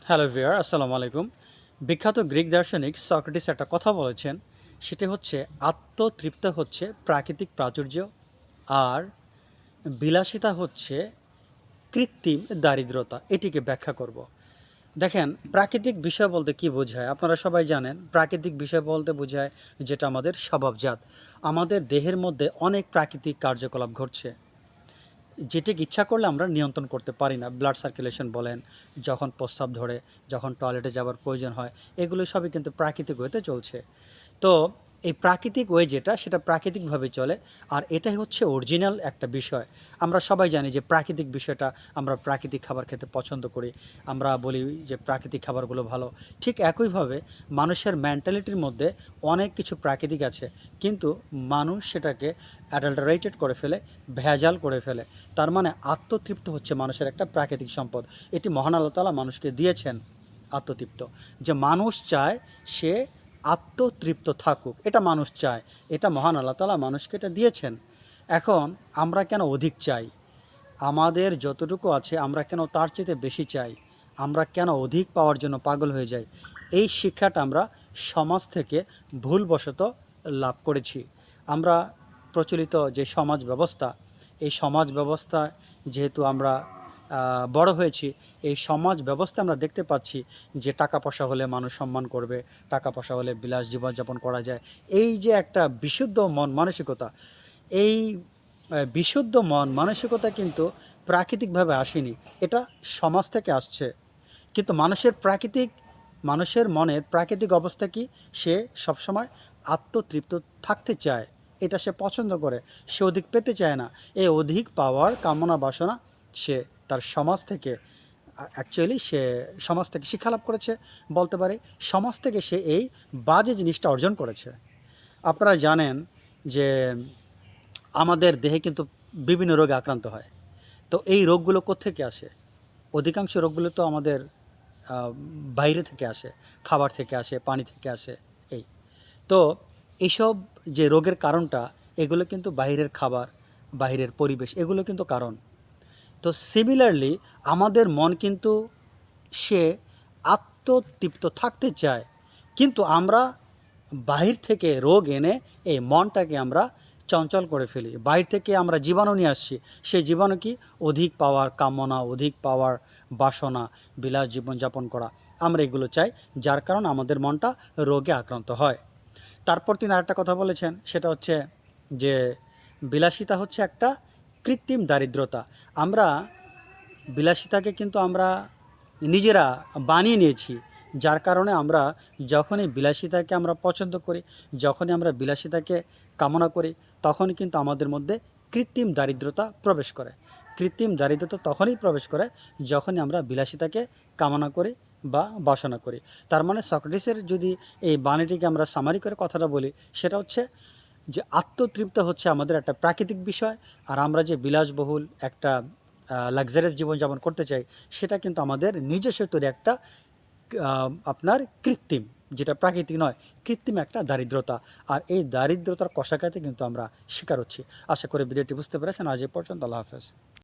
Hello viewer, আসসালামু আলাইকুম। বিখ্যাত গ্রিক দার্শনিক সক্রেটিস একটা কথা বলেছেন, সেটি হচ্ছে আত্মতৃপ্ত হচ্ছে প্রাকৃতিক প্রাচুর্য, আর বিলাসিতা হচ্ছে কৃত্রিম দারিদ্রতা। এটিকে ব্যাখ্যা করব। দেখেন, প্রাকৃতিক বিষয় বলতে কি বোঝায়? আপনারা সবাই জানেন, প্রাকৃতিক বিষয় বলতে বোঝায় যেটা আমাদের স্বভাবজাত। আমাদের দেহের মধ্যে অনেক প্রাকৃতিক কার্যকলাপ ঘটছে, যেটিকে ইচ্ছা করলে আমরা নিয়ন্ত্রণ করতে পারি না। ব্লাড সার্কুলেশন বলেন, যখন প্রস্রাব ধরে, যখন টয়লেটে যাওয়ার প্রয়োজন হয়, এগুলো সবই কিন্তু প্রাকৃতিক ওয়েতে চলছে। তো এই প্রাকৃতিক ওয়ে যেটা, সেটা প্রাকৃতিকভাবে চলে, আর এটাই হচ্ছে অরিজিনাল একটা বিষয়। আমরা সবাই জানি যে প্রাকৃতিক বিষয়টা, আমরা প্রাকৃতিক খাবার খেতে পছন্দ করি, আমরা বলি যে প্রাকৃতিক খাবারগুলো ভালো। ঠিক একইভাবে মানুষের মেন্টালিটির মধ্যে অনেক কিছু প্রাকৃতিক আছে, কিন্তু মানুষ সেটাকে অ্যাডাল্টারেটেড করে ফেলে, ভেজাল করে ফেলে। তার মানে আত্মতৃপ্ত হচ্ছে মানুষের একটা প্রাকৃতিক সম্পদ। এটি মহান আল্লাহ তাআলা মানুষকে দিয়েছেন, আত্মতৃপ্ত। যে মানুষ চায় সে আত্মতৃপ্ত থাকুক, এটা মানুষ চায়, এটা মহান আল্লাহ তাআলা মানুষকে এটা দিয়েছেন। এখন আমরা কেন অধিক চাই? আমাদের যতটুকু আছে আমরা কেন তার চেয়ে বেশি চাই? আমরা কেন অধিক পাওয়ার জন্য পাগল হয়ে যাই? এই শিক্ষাটা আমরা সমাজ থেকে ভুলবশত লাভ করেছি। আমরা প্রচলিত যে সমাজ ব্যবস্থা, এই সমাজ ব্যবস্থা যেহেতু আমরা বড় হয়েছি, এই সমাজ ব্যবস্থা আমরা দেখতে পাচ্ছি যে টাকা পয়সা হলে মানুষ সম্মান করবে, টাকা পয়সা হলে বিলাস জীবনযাপন করা যায়। এই যে একটা বিশুদ্ধ মন মানসিকতা, এই বিশুদ্ধ মন মানসিকতা কিন্তু প্রাকৃতিকভাবে আসেনি, এটা সমাজ থেকে আসছে। কিন্তু মানুষের মনের প্রাকৃতিক অবস্থা কি? সে সবসময় আত্মতৃপ্ত থাকতে চায়, এটা সে পছন্দ করে, সে অধিক পেতে চায় না। এই অধিক পাওয়ার কামনা বাসনা সে তার সমাজ থেকে, অ্যাকচুয়ালি সে সমাজ থেকে শিক্ষা লাভ করেছে বলতে পারে। সমাজ থেকে সে এই বাজে জিনিসটা অর্জন করেছে। আপনারা জানেন যে আমাদের দেহে কিন্তু বিভিন্ন রোগে আক্রান্ত হয়। তো এই রোগগুলো কোত্থেকে আসে? অধিকাংশ রোগগুলো তো আমাদের আহ, বাইরে থেকে আসে, খাবার থেকে আসে, পানি থেকে আসে। এই তো এইসব যে রোগের কারণটা, এগুলো কিন্তু বাইরের খাবার, বাইরের পরিবেশ, এগুলো কিন্তু কারণ। তো সিমিলারলি আমাদের মন কিন্তু সে আত্মতৃপ্ত থাকতে চায়, কিন্তু আমরা বাহির থেকে রোগ এনে এই মনটাকে আমরা চঞ্চল করে ফেলি। বাহির থেকে আমরা জীবাণু নিয়ে আসছি। সেই জীবাণু কি? অধিক পাওয়ার কামনা, অধিক পাওয়ার বাসনা, বিলাস জীবনযাপন করা, আমরা এগুলো চাই, যার কারণে আমাদের মনটা রোগে আক্রান্ত হয়। তারপর তিনি আরেকটা কথা বলেছেন, সেটা হচ্ছে যে বিলাসিতা হচ্ছে একটা কৃত্রিম দারিদ্রতা। আমরা বিলাসিতাকে কিন্তু আমরা নিজেরা বানিয়ে নিয়েছি, যার কারণে আমরা যখনই বিলাসিতাকে আমরা পছন্দ করি, যখনই আমরা বিলাসিতাকে কামনা করি, তখনই কিন্তু আমাদের মধ্যে কৃত্রিম দারিদ্রতা প্রবেশ করে। কৃত্রিম দারিদ্রতা তখনই প্রবেশ করে যখনই আমরা বিলাসিতাকে কামনা করি বা বাসনা করি। তার মানে সক্রেটিসের যদি এই বাণীটিকে আমরা সামারি করে কথাটা বলি, সেটা হচ্ছে যে আত্মতৃপ্ত হচ্ছে আমাদের একটা প্রাকৃতিক বিষয়, আর আমরা যে বিলাসবহুল একটা লাক্সারিয়াস জীবনযাপন করতে চাই, সেটা কিন্তু আমাদের নিজস্ব তৈরি একটা আপনার কৃত্রিম, যেটা প্রাকৃতিক নয়, কৃত্রিম একটা দারিদ্রতা। আর এই দারিদ্রতার কষাঘাতে কিন্তু আমরা শিকার হচ্ছি। আশা করি ভিডিওটি বুঝতে পেরেছেন। আজ এ পর্যন্ত, আল্লাহ হাফেজ।